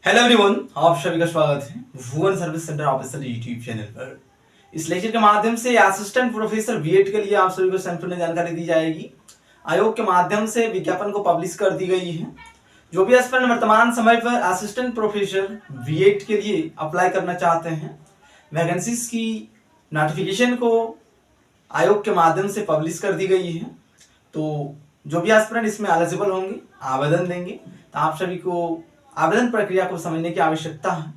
Hello everyone, आप सभी का स्वागत है Bhuvan service centre officer YouTube channel पर। इस लेक्चर के माध्यम से असिस्टेंट प्रोफेसर बीएड के लिए आप सभी को संपूर्ण जानकारी दी जाएगी। आयोग के माध्यम से विज्ञापन को पब्लिश कर दी गई है। जो भी एस्पिरेंट वर्तमान समय पर असिस्टेंट प्रोफेसर बीएड के लिए अप्लाई करना चाहते हैं, वैकेंसीज की नोटिफिकेशन को आयोग के माध्यम से पब्लिश कर दी गई है। तो जो भी एस्पिरेंट इसमें एलिजिबल होंगे, आवेदन देंगे, तो आप सभी को आवेदन प्रक्रिया को समझने की आवश्यकता है।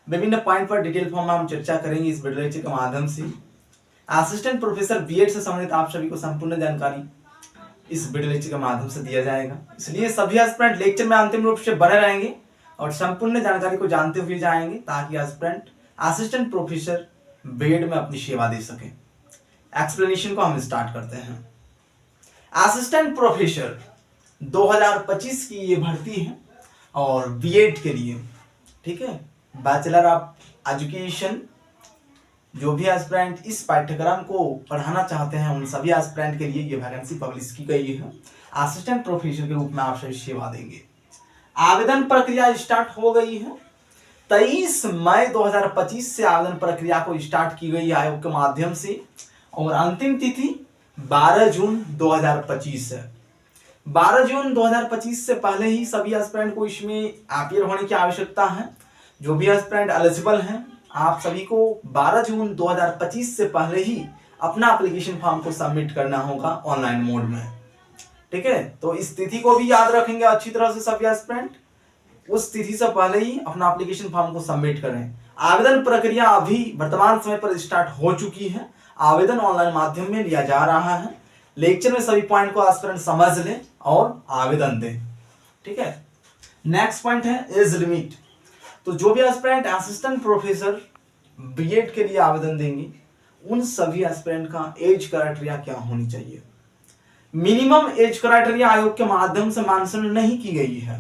विभिन्न पॉइंट पर डिटेल फॉर्म में हम चर्चा करेंगे इस वीडियो लेक्चर के माध्यम से। असिस्टेंट प्रोफेसर बीएड से संबंधित आप सभी को संपूर्ण जानकारी इस वीडियो लेक्चर के माध्यम से दिया जाएगा, इसलिए सभी एस्पिरेंट लेक्चर में अंतिम रूप से बने रहेंगे और संपूर्ण जानकारी को जानते हुए जाएंगे, ताकि एस्पिरेंट असिस्टेंट प्रोफेसर बीएड में अपनी सेवा दे सके। एक्सप्लेनेशन को हम स्टार्ट करते हैं। असिस्टेंट प्रोफेसर 2025 की ये भर्ती है और बीएड के लिए, ठीक है, बैचलर ऑफ एजुकेशन। जो भी एस्पिरेंट इस पाठ्यक्रम को पढ़ाना चाहते हैं, उन सभी एस्पिरेंट के लिए ये वैकेंसी पब्लिश की गई है। असिस्टेंट प्रोफेसर के रूप में आप सभी सेवा देंगे। आवेदन प्रक्रिया स्टार्ट हो गई है। 23 मई 2025 से आवेदन प्रक्रिया को स्टार्ट की गई आयोग के माध्यम से और अंतिम तिथि 12 जून 2025 है। 12 जून 2025 से पहले ही सभी एस्पिरेंट को इसमें अपीयर होने की आवश्यकता है। जो भी एस्पिरेंट एलिजिबल हैं, आप सभी को 12 जून 2025 से पहले ही अपना एप्लीकेशन फॉर्म को सबमिट करना होगा ऑनलाइन मोड में, ठीक है। तो इस तिथि को भी याद रखेंगे अच्छी तरह से सभी एस्पिरेंट। उस तिथि से पहले ही अपना एप्लीकेशन फॉर्म को सबमिट करें। आवेदन प्रक्रिया अभी वर्तमान समय पर स्टार्ट हो चुकी है। आवेदन ऑनलाइन माध्यम में लिया जा रहा है। लेक्चर में सभी पॉइंट को एस्पिरेंट समझ लें और आवेदन दें, ठीक है। नेक्स्ट पॉइंट है एज लिमिट। तो जो भी एस्पिरेंट असिस्टेंट प्रोफेसर बीएड के लिए आवेदन देंगे, उन सभी एस्पिरेंट का एज क्राइटेरिया क्या होनी चाहिए। मिनिमम एज क्राइटेरिया आयोग के माध्यम से मेंशन नहीं की गई है,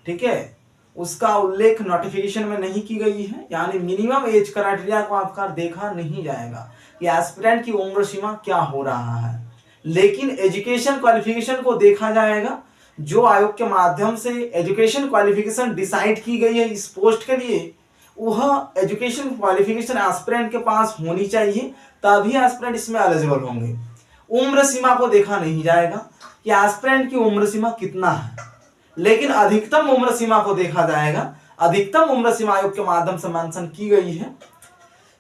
ठीक है। उसका उल्लेख नोटिफिकेशन में नहीं की गई है, यानी मिनिमम एज क्राइटेरिया को आपका देखा नहीं जाएगा कि एस्पिरेंट की उम्र सीमा क्या हो रहा है, लेकिन एजुकेशन क्वालिफिकेशन को देखा जाएगा। जो आयोग के माध्यम से एजुकेशन क्वालिफिकेशन डिसाइड की गई है इस पोस्ट के लिए, वह एजुकेशन क्वालिफिकेशन एस्पिरेंट के पास होनी चाहिए, तभी एस्पिरेंट इसमें एलिजिबल होंगे। उम्र सीमा को देखा नहीं जाएगा कि एस्पिरेंट की उम्र सीमा कितना है, लेकिन अधिकतम उम्र सीमा को देखा जाएगा। अधिकतम उम्र सीमा आयोग के माध्यम से मेंशन की गई है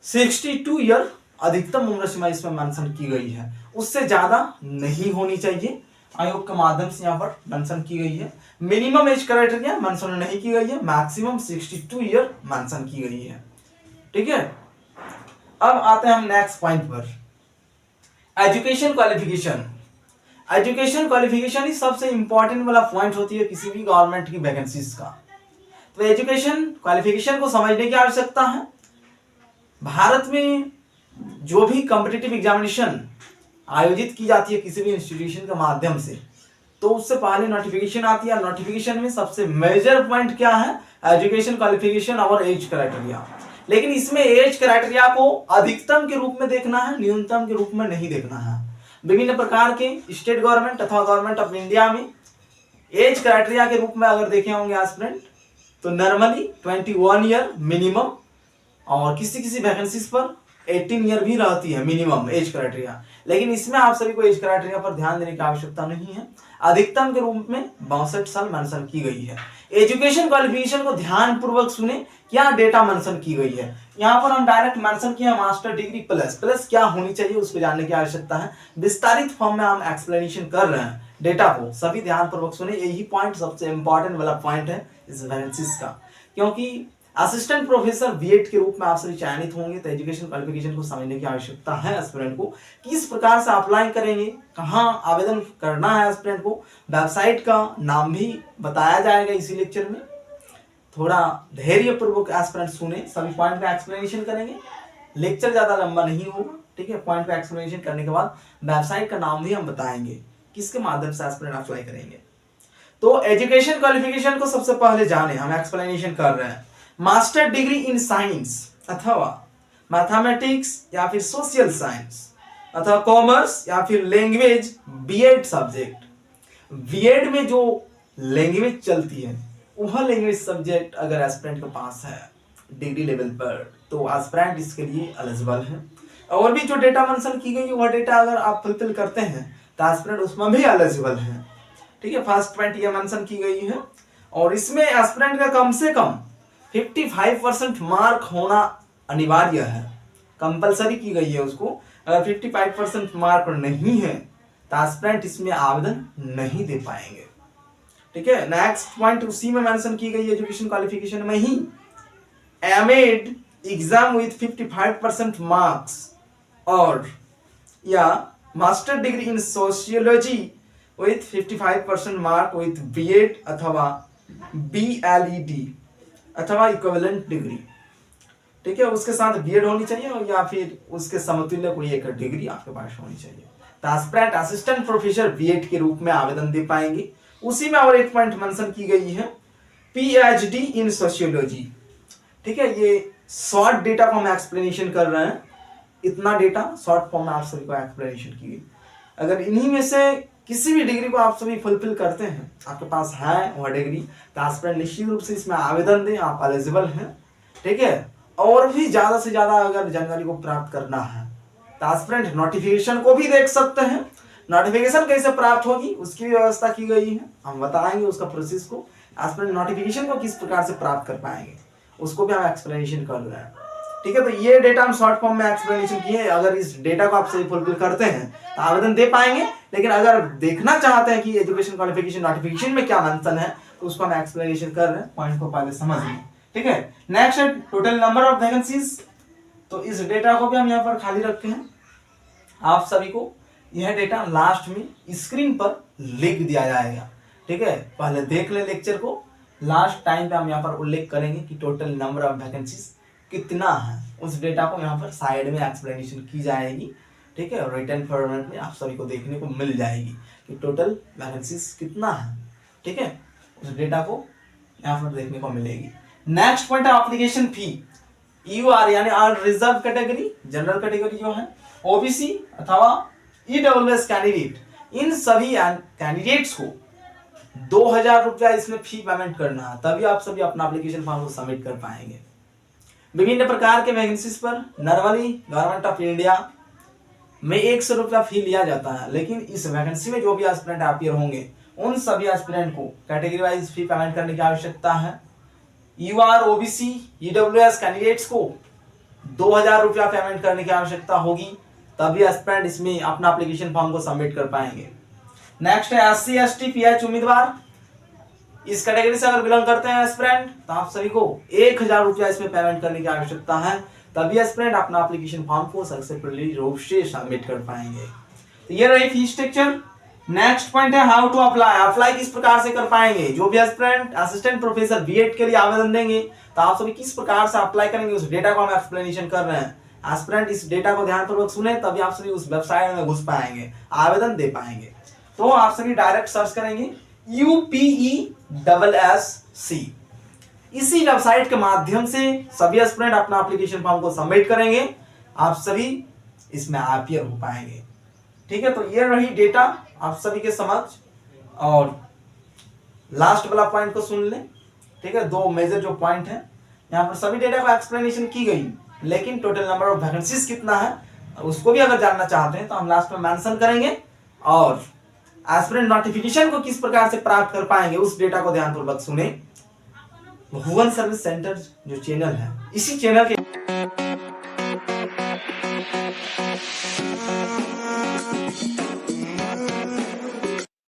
62 ईयर। अधिकतम उम्र सीमा इसमें मेंशन की गई है, उससे ज्यादा नहीं होनी चाहिए। आयोग के माध्यम से यहाँ पर मेंशन की गई है। मिनिमम एज क्राइटेरिया मेंशन नहीं की गई है, मैक्सिमम 62 ईयर मेंशन की गई है, ठीक है। अब आते हैं हम नेक्स्ट पॉइंट पर, एजुकेशन क्वालिफिकेशन। एजुकेशन क्वालिफिकेशन ही सबसे इंपॉर्टेंट वाला पॉइंट होती है किसी भी गवर्नमेंट की वैकेंसीज का। तो एजुकेशन क्वालिफिकेशन को समझने की आवश्यकता है। भारत में जो भी कॉम्पिटिटिव एग्जामिनेशन आयोजित की जाती है किसी भी इंस्टीट्यूशन के माध्यम से, तो उससे पहले नोटिफिकेशन आती है। नोटिफिकेशन में सबसे मेजर पॉइंट क्या है, एजुकेशन क्वालिफिकेशन और एज क्राइटेरिया। लेकिन इसमें एज क्राइटेरिया को अधिकतम के रूप में देखना है, न्यूनतम के रूप में नहीं देखना है। विभिन्न प्रकार के स्टेट गवर्नमेंट अथवा गवर्नमेंट ऑफ इंडिया में एज क्राइटेरिया के रूप में अगर देखे होंगे एस्पिरेंट, तो नॉर्मली 21 ईयर मिनिमम, और किसी किसी वैकेंसीज पर 18 ईयर भी रहती है मिनिमम एज क्राइटेरिया। लेकिन इसमें आप सभी को एज क्राइटेरिया पर ध्यान देने की आवश्यकता नहीं है। अधिकतम के रूप में 62 साल मेंशन की गई है। एजुकेशन क्वालिफिकेशन को ध्यान पूर्वक सुने, क्या डेटा मेंशन की गई है। यहाँ पर हम डायरेक्ट मेंशन किया मास्टर डिग्री प्लस क्या होनी चाहिए उसको जानने की आवश्यकता है। विस्तारित फॉर्म में हम एक्सप्लेनेशन कर रहे हैं डेटा को, सभी ध्यान पूर्वक सुने। यही पॉइंट सबसे इंपॉर्टेंट वाला पॉइंट है इस वैकेंसीज का, क्योंकि असिस्टेंट प्रोफेसर बीएड के रूप में आप सभी चयनित होंगे, तो एजुकेशन क्वालिफिकेशन को समझने की आवश्यकता है एस्पिरेंट को। किस प्रकार से अप्लाई करेंगे, कहां आवेदन करना है एस्पिरेंट को, वेबसाइट का नाम भी बताया जाएगा इसी लेक्चर में। थोड़ा धैर्यपूर्वक एस्पिरेंट सुने, सभी पॉइंट का एक्सप्लेनेशन करेंगे। लेक्चर ज्यादा लंबा नहीं होगा, ठीक है। पॉइंट का एक्सप्लेनेशन करने के बाद वेबसाइट का नाम भी हम बताएंगे, किसके माध्यम से एस्पिरेंट अप्लाई करेंगे। तो एजुकेशन क्वालिफिकेशन को सबसे पहले जाने, हम एक्सप्लेनेशन कर रहे हैं। मास्टर डिग्री इन साइंस अथवा मैथमेटिक्स या फिर सोशल साइंस अथवा कॉमर्स या फिर लैंग्वेज बीएड सब्जेक्ट। बीएड में जो लैंग्वेज चलती है वह लैंग्वेज सब्जेक्ट अगर एस्पिरेंट के पास है डिग्री लेवल पर तो एस्पिरेंट इसके लिए एलिजिबल है। और भी जो डेटा मेंशन की गई है वह डेटा अगर आप फुलफिल करते हैं तो एस्पिरेंट उसमें भी एलिजिबल है। ठीक है, फर्स्ट पॉइंट ये मेंशन की गई है। और इसमें एस्पिरेंट का कम से कम 55% मार्क होना अनिवार्य है, कंपलसरी की गई है उसको। अगर 55% मार्क नहीं है तो एस्पिरेंट इसमें आवेदन नहीं दे पाएंगे। ठीक है, नेक्स्ट पॉइंट उसी में मेंशन की गई एजुकेशन क्वालिफिकेशन में ही, एमएड एग्जाम विथ 55% मार्क्स और या master degree in sociology with 55% mark with BEd अथवा बीएलईडी अथवा इक्विवेलेंट डिग्री। ठीक है, उसके साथ बीएड होनी चाहिए या फिर उसके समतुल्य कोई एक डिग्री आपके पास होनी चाहिए। तो एस्पिरेंट असिस्टेंट प्रोफेसर बीएड के रूप में आवेदन दे पाएंगे। उसी में और एक पॉइंट मेंशन की गई है, पीएचडी इन सोशियोलॉजी। ठीक है, ये शॉर्ट डेटा को हम एक्सप्लेनेशन कर रहे हैं, इतना डेटा शॉर्ट फॉर्म में आप सभी को एक्सप्लेनेशन की गई। अगर इन्हीं में से किसी भी डिग्री को आप सभी फुलफिल करते हैं, आपके पास है वह डिग्री, तो एस्पिरेंट निश्चित रूप से इसमें आवेदन दें, आप एलिजिबल हैं। ठीक है, और भी ज्यादा से ज्यादा अगर जानकारी को प्राप्त करना है तो एस्पिरेंट नोटिफिकेशन को भी देख सकते हैं। नोटिफिकेशन कैसे प्राप्त होगी उसकी व्यवस्था की गई है, हम बताएंगे उसका प्रोसेस को। एस्पिरेंट नोटिफिकेशन को किस प्रकार से प्राप्त कर पाएंगे उसको भी हम एक्सप्लेनेशन कर रहे हैं। ठीक है, तो ये डेटा हम शॉर्ट फॉर्म में एक्सप्लेनेशन किए। अगर इस डेटा को आप सही फुलफिल करते हैं तो आवेदन दे पाएंगे, लेकिन अगर देखना चाहते हैं कि एजुकेशन क्वालिफिकेशन नोटिफिकेशन में क्या मेंशन है तो उसको हम एक्सप्लेनेशन कर रहे हैं, पॉइंट को पहले समझ लें। ठीक है, नेक्स्ट है टोटल नंबर ऑफ वैकेंसीज। तो इस डेटा को भी हम यहाँ पर खाली रखे हैं, आप सभी को यह डेटा लास्ट में स्क्रीन पर लिख दिया जाएगा। ठीक है, पहले देख ले लेक्चर को, लास्ट टाइम पे हम यहाँ पर उल्लेख करेंगे कि टोटल नंबर ऑफ वैकेंसीज कितना है। उस डेटा को यहाँ पर साइड में एक्सप्लेनेशन की जाएगी। ठीक है, और रिटर्न फॉर्मेट में आप सभी को देखने को मिल जाएगी कि टोटल वैकेंसीज कितना है। ठीक है, उस डेटा को यहाँ पर देखने को मिलेगी। नेक्स्ट पॉइंट है एप्लीकेशन फी। यूआर यानी R reserve category, general category जो है, ओबीसी अथवा ईडब्ल्यूएस कैंडिडेट, इन सभी कैंडिडेट्स को 2000 रुपया इसमें फी पेमेंट करना है, तभी आप सभी अपना एप्लीकेशन फॉर्म को सबमिट कर पाएंगे। विभिन्न प्रकार के वैकेंसीज पर नॉर्मली गवर्नमेंट ऑफ इंडिया में 100 रुपया फी लिया जाता है, लेकिन इस वैकेंसी में जो भी एस्पिरेंट अपीयर होंगे उन सभी एस्पिरेंट को कैटेगरी वाइज फी पेमेंट करने की आवश्यकता है। यूआर ओबीसी ईडब्ल्यूएस कैंडिडेट्स को 2000 रुपया पेमेंट करने की आवश्यकता होगी, तभी एस्पिरेंट इसमें अपना एप्लीकेशन फॉर्म को सबमिट कर पाएंगे। नेक्स्ट है एससी एसटी पीएच उम्मीदवार, इस कैटेगरी से अगर बिलोंग करते हैं एस्पिरेंट तो आप सभी को 1000 रुपया इसमें पेमेंट करने की आवश्यकता है, तभी एस्पिरेंट अपना एप्लीकेशन फॉर्म को सक्सेसफुली रूप से सबमिट कर पाएंगे। तो ये रही फी स्ट्रक्चर। नेक्स्ट पॉइंट है हाउ टू अप्लाई। अप्लाई किस प्रकार से कर पाएंगे, जो भी एस्पिरेंट असिस्टेंट प्रोफेसर बीएड के लिए आवेदन देंगे तो आप सभी किस प्रकार से अप्लाई करेंगे उस डेटा को हम एक्सप्लेनेशन कर रहे हैं। एस्पिरेंट इस डेटा को ध्यानपूर्वक सुने तभी आप सभी उस वेबसाइट में घुस पाएंगे, आवेदन दे पाएंगे। तो आप सभी डायरेक्ट सर्च करेंगे UPESSC, इसी वेबसाइट के माध्यम से सभी एस्पिरेंट अपना एप्लीकेशन फॉर्म को सबमिट करेंगे, आप सभी इसमें अपीयर हो पाएंगे। ठीक है, तो ये रही डेटा आप सभी के समझ। और लास्ट वाला पॉइंट को सुन लें। ठीक है, दो मेजर जो पॉइंट है यहाँ पर सभी डेटा को एक्सप्लेनेशन की गई, लेकिन टोटल नंबर ऑफ वैकेंसीज कितना है उसको भी अगर जानना चाहते हैं तो हम लास्ट में मेंशन करेंगे। और एस्पिरेंट नोटिफिकेशन को किस प्रकार से प्राप्त कर पाएंगे उस डेटा को ध्यानपूर्वक सुने। भुवन सर्विस सेंटर जो चैनल है, इसी चैनल के